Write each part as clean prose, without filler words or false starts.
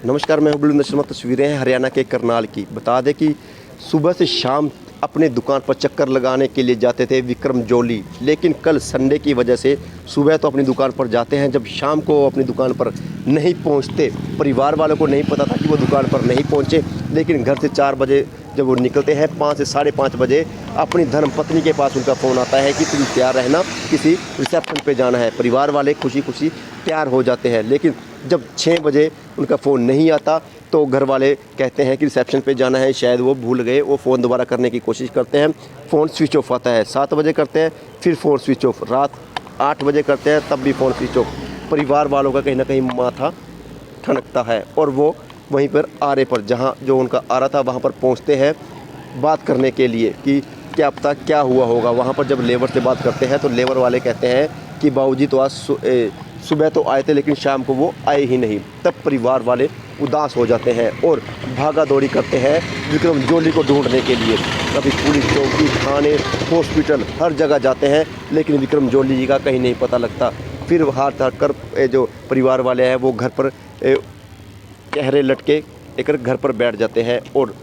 नमस्कार, मैं हूं बुलंद शर्मा। तस्वीरें हैं हरियाणा के करनाल की। बता दें कि सुबह से शाम अपने दुकान पर चक्कर लगाने के लिए जाते थे विक्रम जोली, लेकिन कल संडे की वजह से सुबह तो अपनी दुकान पर जाते हैं, जब शाम को अपनी दुकान पर नहीं पहुंचते। परिवार वालों को नहीं पता था कि वो दुकान पर नहीं पहुंचे, लेकिन घर से 4 बजे जब वो निकलते हैं, 5 से साढ़े 5 बजे अपनी धर्मपत्नी के पास उनका फ़ोन आता है कि तुम तैयार रहना, किसी रिसेप्शन पे जाना है। परिवार वाले खुशी खुशी तैयार हो जाते हैं, लेकिन जब 6 बजे उनका फ़ोन नहीं आता तो घर वाले कहते हैं कि रिसेप्शन पे जाना है, शायद वो भूल गए। वो फ़ोन दोबारा करने की कोशिश करते हैं, फ़ोन स्विच ऑफ आता है। 7 बजे करते हैं, फिर फ़ोन स्विच ऑफ। रात 8 बजे करते हैं, तब भी फ़ोन स्विच ऑफ। परिवार वालों का कहीं ना कहीं माथा ठनकता है और वो वहीं पर आरे पर, जहाँ जो उनका आरा था वहाँ पर पहुँचते हैं बात करने के लिए कि क्या पता क्या हुआ होगा। वहाँ पर जब लेबर से बात करते हैं तो लेबर वाले कहते हैं कि बाबूजी तो आज सुबह तो आए थे, लेकिन शाम को वो आए ही नहीं। तब परिवार वाले उदास हो जाते हैं और भागा दौड़ी करते हैं विक्रम जोली को ढूंढने के लिए। कभी पुलिस चौकी, थाने, हॉस्पिटल, हर जगह जाते हैं, लेकिन विक्रम जोली जी का कहीं नहीं पता लगता। फिर हाथ कर जो परिवार वाले हैं वो घर पर चेहरे लटके लेकर घर पर बैठ जाते हैं और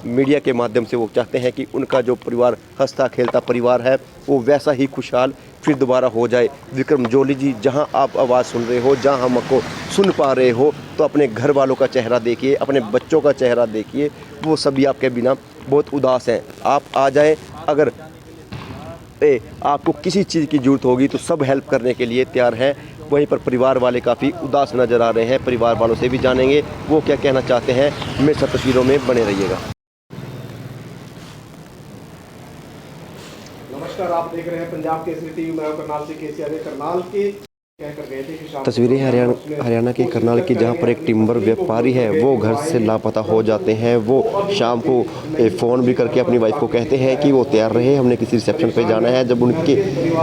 मीडिया के माध्यम से वो चाहते हैं कि उनका जो परिवार, हंसता खेलता परिवार है, वो वैसा ही खुशहाल फिर दोबारा हो जाए। विक्रम जोली जी, जहां आप आवाज़ सुन रहे हो, जहां हमको सुन पा रहे हो, तो अपने घर वालों का चेहरा देखिए, अपने बच्चों का चेहरा देखिए, वो सभी आपके बिना बहुत उदास हैं। आप आ जाएं। अगर आपको किसी चीज़ की ज़रूरत होगी तो सब हेल्प करने के लिए तैयार हैं। वहीं पर परिवार वाले काफ़ी उदास नज़र आ रहे हैं। परिवार वालों से भी जानेंगे वो क्या कहना चाहते हैं। मेरे साथ तस्वीरों में बने रहिएगा। नमस्कार, आप देख रहे हैं पंजाब केसरी टीवी। मैं हूं करनाल से केसी करनाल के कहकर गए थे कि शाम तस्वीरें हरियाणा के करनाल की, जहां पर एक टिम्बर व्यापारी है वो घर से लापता हो जाते हैं। वो शाम को फ़ोन भी करके अपनी वाइफ को कहते हैं कि वो तैयार रहे, हमने किसी रिसेप्शन पे जाना है। जब उनकी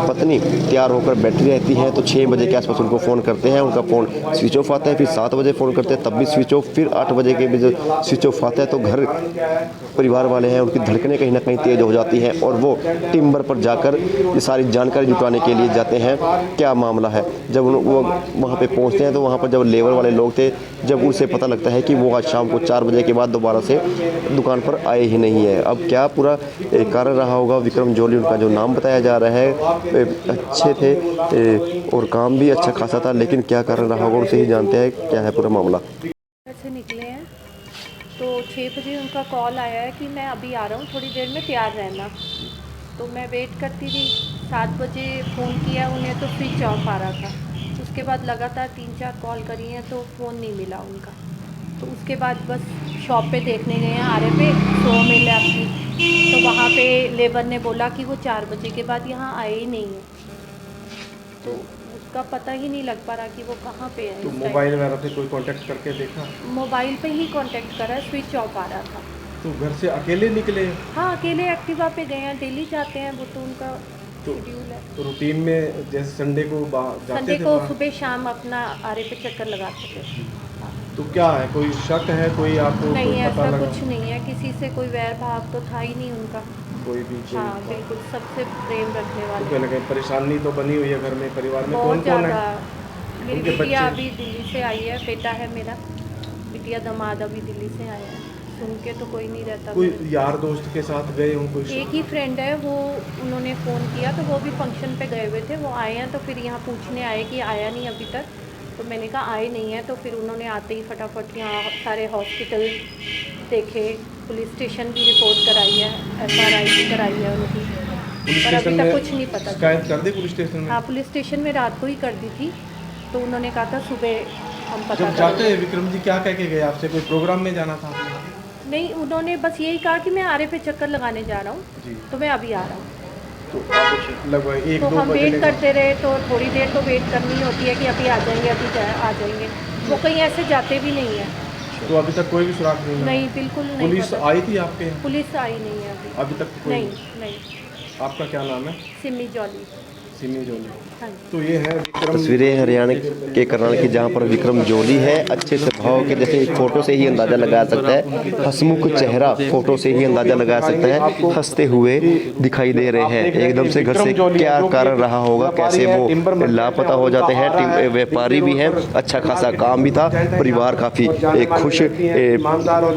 पत्नी तैयार होकर बैठी रहती है तो 6 बजे के आसपास उनको फ़ोन करते हैं, उनका फ़ोन स्विच ऑफ आता है। फिर 7 बजे फ़ोन करते हैं, तब भी स्विच ऑफ। फिर 8 बजे के बजे स्विच ऑफ आता है तो घर परिवार वाले हैं उनकी धड़कनें कहीं ना कहीं तेज़ हो जाती हैं और वो टिम्बर पर जाकर ये सारी जानकारी जुटाने के लिए जाते हैं क्या मामला है। जब वो वहाँ पे पहुँचते हैं तो वहाँ पर जब लेबर वाले लोग थे, जब उनसे पता लगता है कि वो आज शाम को 4 बजे के बाद दोबारा से दुकान पर आए ही नहीं है। अब क्या पूरा कारण रहा होगा। विक्रम जोली उनका जो नाम बताया जा रहा है, अच्छे थे और काम भी अच्छा खासा था, लेकिन क्या कारण रहा होगा उनसे ही जानते हैं क्या है पूरा मामला। से निकले हैं तो 6 बजे उनका कॉल आया है कि मैं अभी आ रहा हूँ, थोड़ी देर में तैयार रहना। तो मैं वेट करती रही। 7 बजे फ़ोन किया उन्हें तो स्विच ऑफ आ रहा था। उसके बाद लगातार 3-4 कॉल करी हैं तो फ़ोन नहीं मिला उनका। तो उसके बाद बस शॉप पे देखने गए हैं, आरे पे 100 मिल है आपकी। तो वहाँ पे लेबर ने बोला कि वो 4 बजे के बाद यहाँ आए ही नहीं है। तो उसका पता ही नहीं लग पा रहा कि वो कहाँ पे है। तो मोबाइल वगैरह से कोई कांटेक्ट करके देखा? मोबाइल पे ही कांटेक्ट करा, स्विच ऑफ आ रहा था। तो घर से अकेले निकले? हाँ, अकेले एक्टिवा पे गए हैं, डेली जाते हैं, वो तो उनका तो शेड्यूल है। तो रूटीन में जैसे संडे को जाते संडे थे को बाहर? सुबह शाम अपना आरे पे चक्कर लगाते थे। हाँ। तो क्या है, कोई शक है, कोई आपको नहीं, कोई पता ऐसा लगा? कुछ नहीं है, किसी से कोई वैर भाव तो था ही नहीं उनका। कोई भी कोई हाँ बिल्कुल, सबसे प्रेम रखने तो वाले। कहीं ना कहीं परेशानी तो बनी हुई है घर में, परिवार में। कौन बहुत कौन ज़्यादा। है? मेरी उनके बिटिया बच्चे? अभी दिल्ली से आई है, बेटा है मेरा, बिटिया दामाद अभी दिल्ली से आया है। सुन के तो कोई नहीं रहता। कोई यार दोस्त के साथ गए हो? कोई एक ही फ्रेंड है, वो उन्होंने फ़ोन किया तो वो भी फंक्शन पे गए हुए थे। वो आए हैं तो फिर यहाँ पूछने आए कि आया नहीं अभी तक। तो मैंने कहा आए नहीं है, तो फिर उन्होंने आते ही फटाफट यहाँ सारे हॉस्पिटल देखे, पुलिस स्टेशन भी रिपोर्ट कराई है, FRI भी कराई है उनकी, पुलिस पर अभी स्टेशन तक में कुछ नहीं पता शिकायत चला। कर दी पुलिस स्टेशन में? हाँ, पुलिस स्टेशन में रात को ही कर दी थी। तो उन्होंने कहा था सुबह हम पता जब जाते करेंगे। हैं विक्रम जी, क्या कह के गए आपसे? कोई प्रोग्राम में जाना था आपने? नहीं, उन्होंने बस यही कहा कि मैं आरे पे चक्कर लगाने जा रहा जी। हूँ, तो मैं अभी आ रहा हूँ। तो आप लगभग एक तो दो हम बजे वेट करते रहे, तो थोड़ी देर तो वेट करनी होती है कि अभी आ जाएंगे, आ जाएंगे। वो कहीं ऐसे जाते भी नहीं है। तो अभी तक कोई भी सुराग नहीं मिला? नहीं, बिल्कुल नहीं पुलिस पता। आई थी आपके यहाँ? पुलिस आई नहीं है अभी। अभी तक कोई नहीं नहीं। आपका क्या नाम है? सिमी जॉली। सिमी जोली। हाँ जी। तो ये है विक्रम तस्वीरें हरियाणा के करनाल की, जहां पर विक्रम जोली है। अच्छे स्वभाव के, जैसे फोटो से ही अंदाजा लगाया सकता है, हंसमुख चेहरा फोटो से ही अंदाजा लगा सकता है, हंसते हुए दिखाई दे रहे हैं। एकदम से घर से क्या कारण रहा होगा, कैसे वो लापता हो जाते हैं। व्यापारी भी हैं, अच्छा खासा काम भी था, परिवार काफ़ी खुश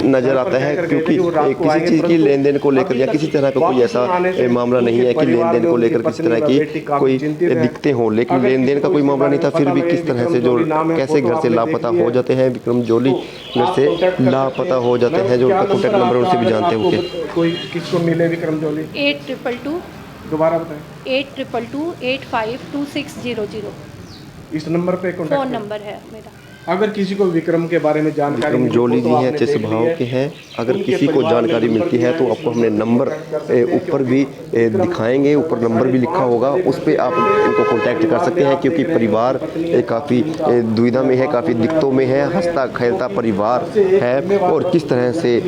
नज़र आता है, क्योंकि किसी चीज़ की लेन देन को लेकर या किसी तरह का कोई ऐसा मामला नहीं है कि लेन देन को लेकर किसी तरह की कोई दिक्कतें हों, लेकिन लेन देन का कोई मामला नहीं था। फिर भी किस तरह से जो कैसे घर से लापता हो जाते हैं, विक्रम जोली घर से लापता हो जाते हैं, जो उनका कॉन्टैक्ट नंबर उनसे भी जानते होंगे। कोई किसको मिले विक्रम जोली? 8222 दोबारा बताएं। 8222 852600 इस नंबर पे फ़ोन कॉन्टैक्ट नंबर है मेरा। अगर किसी को विक्रम के बारे में जानकारी विक्रम जोली जी हैं, अच्छे स्वभाव के हैं। अगर किसी को जानकारी मिलती है तो आपको हमने नंबर ऊपर भी दिखाएंगे, ऊपर नंबर भी लिखा होगा, उस पर आप इनको कांटेक्ट कर सकते हैं, क्योंकि परिवार काफ़ी दुविधा में है, काफ़ी दिक्कतों में है, हंसता खेलता परिवार है, और किस तरह से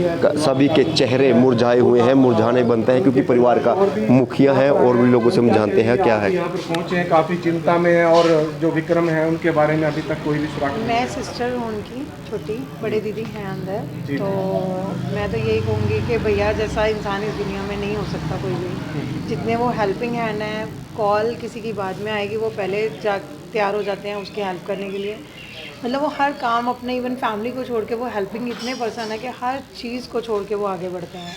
सभी के चेहरे मुरझाए हुए हैं, मुरझाने बनते हैं, क्योंकि परिवार का मुखिया है और भी लोगों से हम जानते हैं क्या है। यहाँ पर पहुँचे हैं, काफ़ी चिंता में है, और जो विक्रम है उनके बारे में अभी तक कोई भी सुराग नहीं। मैं सिस्टर हूँ उनकी, छोटी बड़ी दीदी हैं अंदर। तो मैं तो यही कहूँगी कि भैया जैसा इंसान इस दुनिया में नहीं हो सकता कोई भी। जितने वो हेल्पिंग हैंड हैं, कॉल किसी की बाद में आएगी, वो पहले जा तैयार हो जाते हैं उसकी हेल्प करने के लिए। मतलब वो हर काम अपने, इवन फैमिली को छोड़ के वो हेल्पिंग इतने पर्सन है कि हर चीज़ को छोड़ के वो आगे बढ़ते हैं।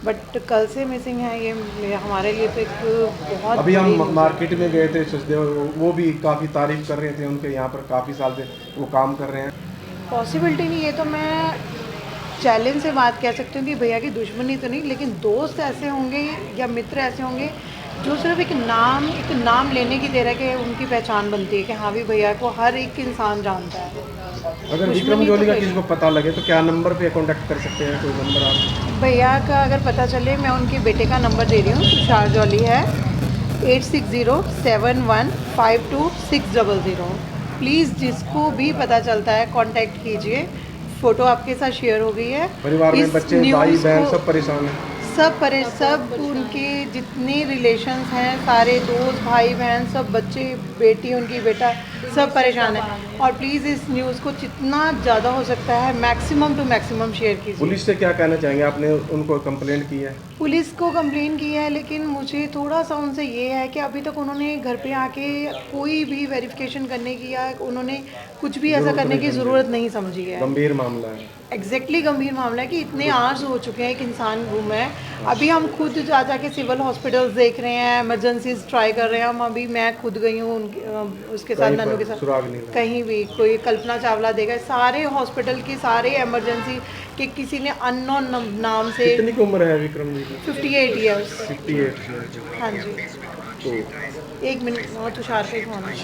बट कल से मिसिंग है, ये हमारे लिए तो एक बहुत अभी हम बड़ी मार्केट में गए थे सचदेव, वो भी काफ़ी तारीफ कर रहे थे उनके, यहाँ पर काफ़ी साल से वो काम कर रहे हैं। पॉसिबिलिटी नहीं है, तो मैं चैलेंज से बात कह सकती हूँ कि भैया की दुश्मनी तो नहीं, लेकिन दोस्त ऐसे होंगे या मित्र ऐसे होंगे जो सिर्फ एक नाम लेने की देर है कि उनकी पहचान बनती है कि हाँ भी भैया को हर एक इंसान जानता है। अगर विक्रम जोली का किसी को पता लगे तो क्या नंबर पे कांटेक्ट कर सकते हैं? कोई नंबर आप? भैया का अगर पता चले, मैं उनके बेटे का नंबर दे रही हूँ, तुषार जॉली है, 8607152600। प्लीज़ जिसको भी पता चलता है कांटेक्ट कीजिए। फ़ोटो आपके साथ शेयर हो गई है। परिवार में बच्चे, भाई बहन सब परेशान हैं। सब उनके जितने रिलेशंस हैं, सारे दोस्त, भाई बहन, सब बच्चे, बेटी उनकी, बेटा, सब परेशान है। और प्लीज़ इस न्यूज़ को जितना ज़्यादा हो सकता है मैक्सिमम टू मैक्सिमम शेयर कीजिए। पुलिस से क्या कहना चाहेंगे? आपने उनको कंप्लेंट की है? पुलिस को कंप्लेन की है, लेकिन मुझे थोड़ा सा उनसे ये है कि अभी तक उन्होंने घर पे आके कोई भी वेरिफिकेशन करने की या उन्होंने कुछ भी ऐसा करने की ज़रूरत नहीं समझी है। गंभीर मामला है। एग्जैक्टली गंभीर मामला है कि इतने आवर्स हो चुके हैं, एक इंसान गुम है। अभी हम खुद जा के सिविल हॉस्पिटल्स देख रहे हैं, इमरजेंसीज ट्राई कर रहे हैं हम। अभी मैं खुद गई हूँ उसके साथ, नन्नू के साथ, सुराग नहीं लगा। कहीं भी कोई कल्पना चावला देगा, सारे हॉस्पिटल की सारे इमरजेंसी के किसी ने अननोन नाम से। कितनी की उम्र है विक्रम जी की? 58 ईयर्स। 58। हाँ जी। तो एक मिनट, वो तुषार पे फोन है।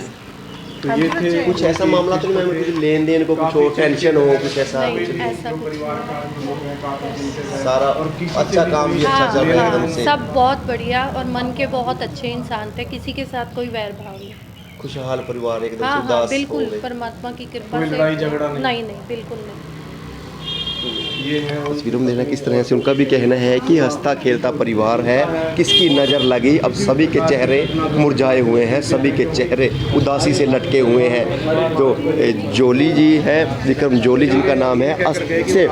तो ये थे कुछ ऐसा मामला तो नहीं, कुछ लेन देन को कुछ हो, टेंशन हो, कुछ ऐसा नहीं, कुछ ऐसा कुछ परिवार का लोग हैं, काफी चिंतित हैं। सारा और किसी अच्छा से काम भी भी- अच्छा चल रहा है एकदम से। सब बहुत बढ़िया और मन के बहुत अच्छे इंसान थे, किसी के साथ कोई वैर भाव नहीं। खुशहाल परिवार एकदम से हाँ उदास हो बिल्कुल, गए। परमात्मा की कृपा कोई से। लड़ाई झगड़ा नहीं? नहीं बिल्कुल नहीं। ये है तस्वीरों में देखना किस तरह से उनका भी कहना है कि हंसता खेलता परिवार है, किसकी नज़र लगी, अब सभी के चेहरे मुरझाए हुए हैं, सभी के चेहरे उदासी से लटके हुए हैं। तो जोली जी है, विक्रम जोली जिनका नाम है, अच्छे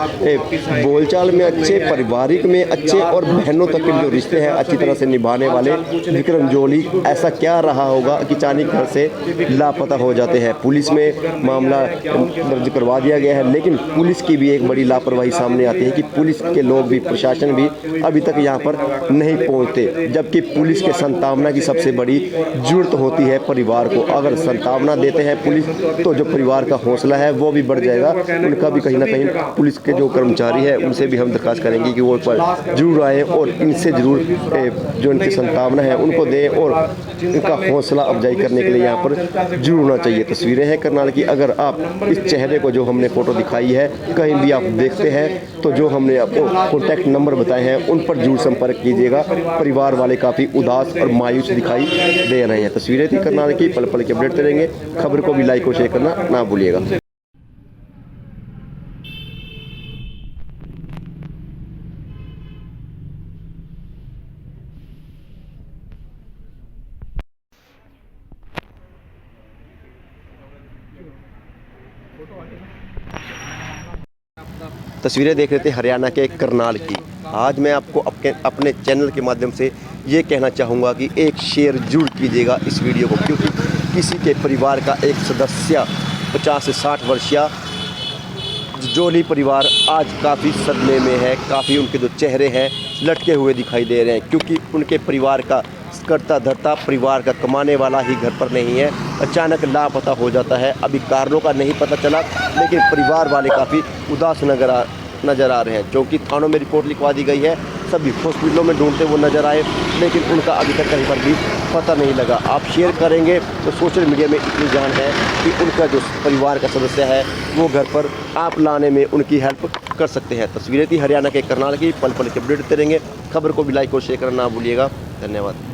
बोलचाल में अच्छे, पारिवारिक में अच्छे, और बहनों तक के जो रिश्ते हैं अच्छी तरह से निभाने वाले विक्रम जोली, ऐसा क्या रहा होगा कि अचानक घर से लापता हो जाते हैं। पुलिस में मामला दर्ज करवा दिया गया है, लेकिन पुलिस की भी एक बड़ी लापरवाही सामने आती है कि पुलिस के लोग भी, प्रशासन भी अभी तक यहाँ पर नहीं पहुँचते, जबकि पुलिस के संतावना की सबसे बड़ी जरूरत होती है परिवार को। अगर संतावना देते हैं पुलिस तो जो परिवार का हौसला है वो भी बढ़ जाएगा। उनका भी कहीं ना कहीं, पुलिस के जो कर्मचारी हैं उनसे भी हम दरख्वास्त करेंगे कि वो पर जरूर आए और इनसे जरूर जो इनकी संतावना है उनको दें, और इनका हौसला अफजाई करने के लिए यहाँ पर जरूर होना चाहिए। तस्वीरें हैं करनाल की, अगर आप इस चेहरे को जो हमने फ़ोटो दिखाई है कहीं भी आप देखते हैं तो जो हमने आपको कॉन्टैक्ट नंबर बताए हैं उन पर जरूर संपर्क कीजिएगा। परिवार वाले काफ़ी उदास और मायूस दिखाई दे रहे हैं। तस्वीरें थी करनाल की, पल पल के अपडेट करेंगे। खबर को भी लाइक और शेयर करना ना भूलिएगा। तस्वीरें देख रहे थे हरियाणा के करनाल की। आज मैं आपको अपने चैनल के माध्यम से ये कहना चाहूँगा कि एक शेयर जरूर कीजिएगा इस वीडियो को, क्योंकि किसी के परिवार का एक सदस्य 50 से 60 वर्षीय जोली परिवार आज काफ़ी सदमे में है। काफ़ी उनके जो चेहरे हैं लटके हुए दिखाई दे रहे हैं, क्योंकि उनके परिवार का करता धरता परिवार का कमाने वाला ही घर पर नहीं है, अचानक लापता हो जाता है। अभी कारणों का नहीं पता चला, लेकिन परिवार वाले काफ़ी उदास नज़र आ रहे हैं, क्योंकि थानों में रिपोर्ट लिखवा दी गई है, सभी हॉस्पिटलों में ढूंढते वो नज़र आए, लेकिन उनका अभी तक कहीं पर भी पता नहीं लगा। आप शेयर करेंगे तो सोशल मीडिया में इतनी जान है कि उनका जो परिवार का सदस्य है वो घर पर आप लाने में उनकी हेल्प कर सकते हैं। तस्वीरें थी हरियाणा के करनाल की। पल पल के अपडेट देते रहेंगे। खबर को भी लाइक और शेयर करना ना भूलिएगा। धन्यवाद।